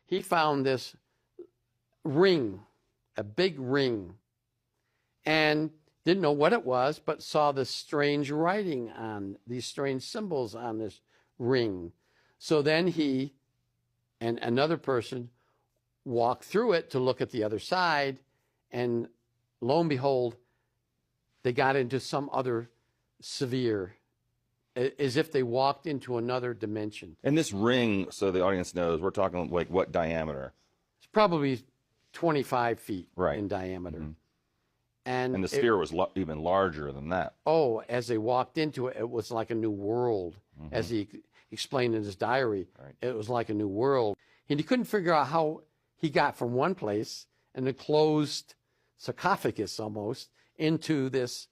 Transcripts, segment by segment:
he found this ring, a big ring, and didn't know what it was, but saw this strange writing on these strange symbols on this ring. So then he and another person walked through it to look at the other side, and lo and behold, they got into some other sphere, as if they walked into another dimension. And this ring, so the audience knows, we're talking like what diameter? It's probably 25 feet in diameter. Mm-hmm. And the sphere was even larger than that. Oh, as they walked into it, it was like a new world. Mm-hmm. As he explained in his diary, it was like a new world. And he couldn't figure out how he got from one place, an enclosed sarcophagus almost, into this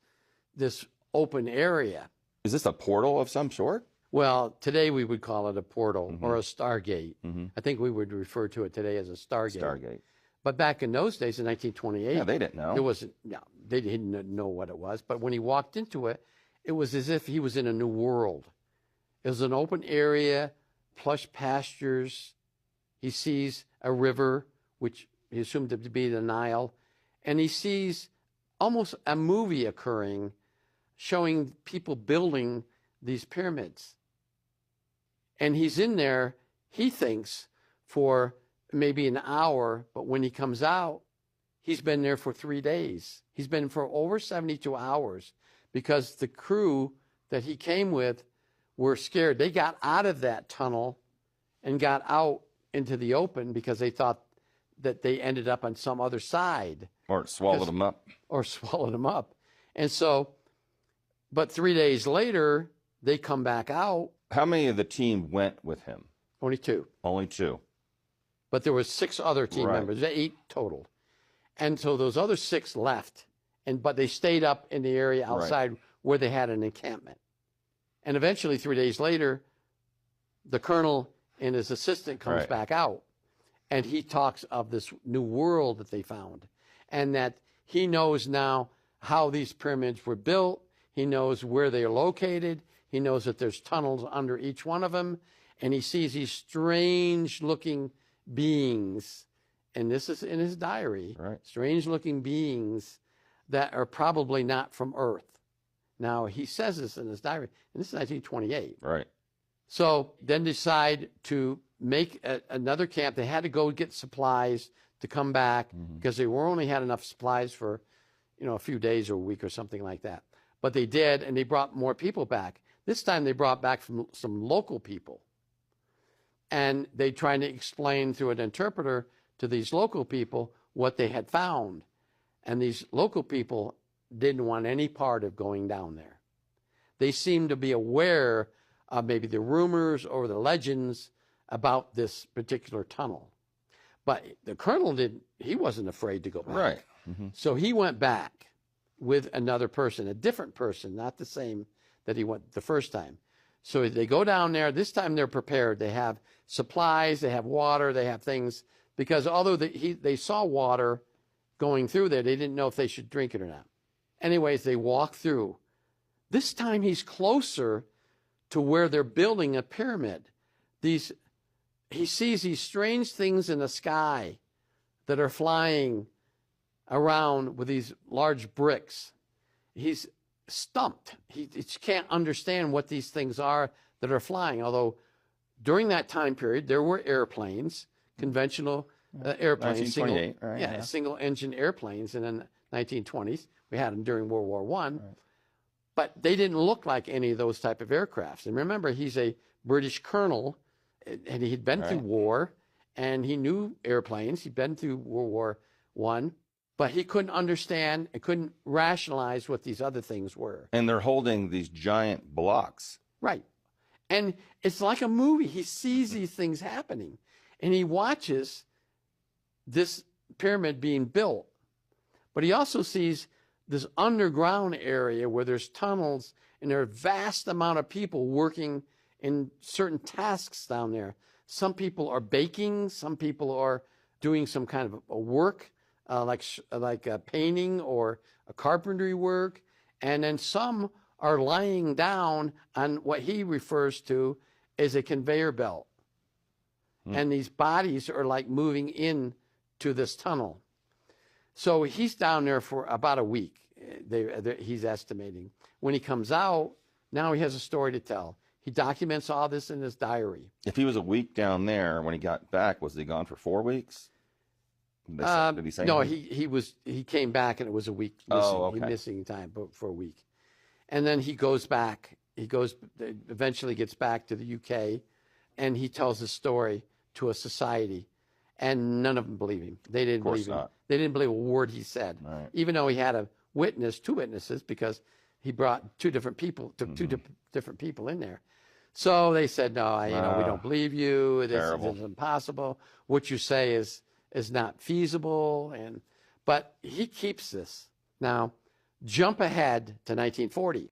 open area. Is this a portal of some sort? Well, today we would call it a portal or a Stargate. Mm-hmm. I think we would refer to it today as a Stargate. Stargate. But back in those days, in 1928, they didn't know. They didn't know what it was. But when he walked into it, it was as if he was in a new world. It was an open area, plush pastures. He sees a river, which he assumed to be the Nile, and he sees almost a movie occurring, showing people building these pyramids. And he's in there, he thinks, for maybe an hour, but when he comes out, he's been there for 3 days. He's been for over 72 hours because the crew that he came with were scared. They got out of that tunnel and got out into the open because they thought that they ended up on some other side. Or it swallowed them up. Or swallowed them up. And so, but 3 days later, they come back out. How many of the team went with him? Only 2. Only 2. But there were 6 other team members, 8 total. And so those other 6 left, but they stayed up in the area outside where they had an encampment. And eventually, 3 days later, the colonel and his assistant comes back out, and he talks of this new world that they found, and that he knows now how these pyramids were built. He knows where they are located. He knows that there's tunnels under each one of them, and he sees these strange-looking beings, and this is in his diary, strange-looking beings that are probably not from Earth. Now, he says this in his diary, and this is 1928. Right. So then decide to make another camp. They had to go get supplies to come back because they only had enough supplies for, a few days or a week or something like that. But they did, and they brought more people back. This time they brought back from some local people. And they tried to explain through an interpreter to these local people what they had found. And these local people didn't want any part of going down there. They seemed to be aware of maybe the rumors or the legends about this particular tunnel. But the colonel he wasn't afraid to go back. Right. Mm-hmm. So he went back with another person, a different person, not the same that he went the first time. So they go down there. This time they're prepared. They have supplies, they have water, they have things. Because although they saw water going through there, they didn't know if they should drink it or not. Anyways, they walk through. This time he's closer to where they're building a pyramid. He sees these strange things in the sky that are flying around with these large bricks. He's stumped. He can't understand what these things are that are flying, although during that time period, there were airplanes, conventional airplanes, single engine airplanes in the 1920s. We had them during World War I, but they didn't look like any of those type of aircrafts. And remember, he's a British colonel, and he'd been through war, and he knew airplanes. He'd been through World War I, but he couldn't understand and couldn't rationalize what these other things were. And they're holding these giant blocks. Right. And it's like a movie. He sees these things happening, and he watches this pyramid being built. But he also sees this underground area where there's tunnels, and there are a vast amount of people working in certain tasks down there. Some people are baking. Some people are doing some kind of a work, like a painting or a carpentry work. And then some are lying down on what he refers to as a conveyor belt. and these bodies are like moving in to this tunnel. So he's down there for about a week. He's estimating. When he comes out, now he has a story to tell. He documents all this in his diary. If he was a week down there, when he got back, was he gone for 4 weeks? Did he say no, anything? he came back and it was a week missing. Oh, okay. Missing time for a week. And then he goes back. Eventually gets back to the UK, and he tells his story to a society, and none of them believe him. They didn't believe him. They didn't believe a word he said, Right. even though he had two witnesses, because he brought two different people, took two different people in there. So they said, no, we don't believe you. This is impossible. What you say is not feasible. But he keeps this. Now, jump ahead to 1940.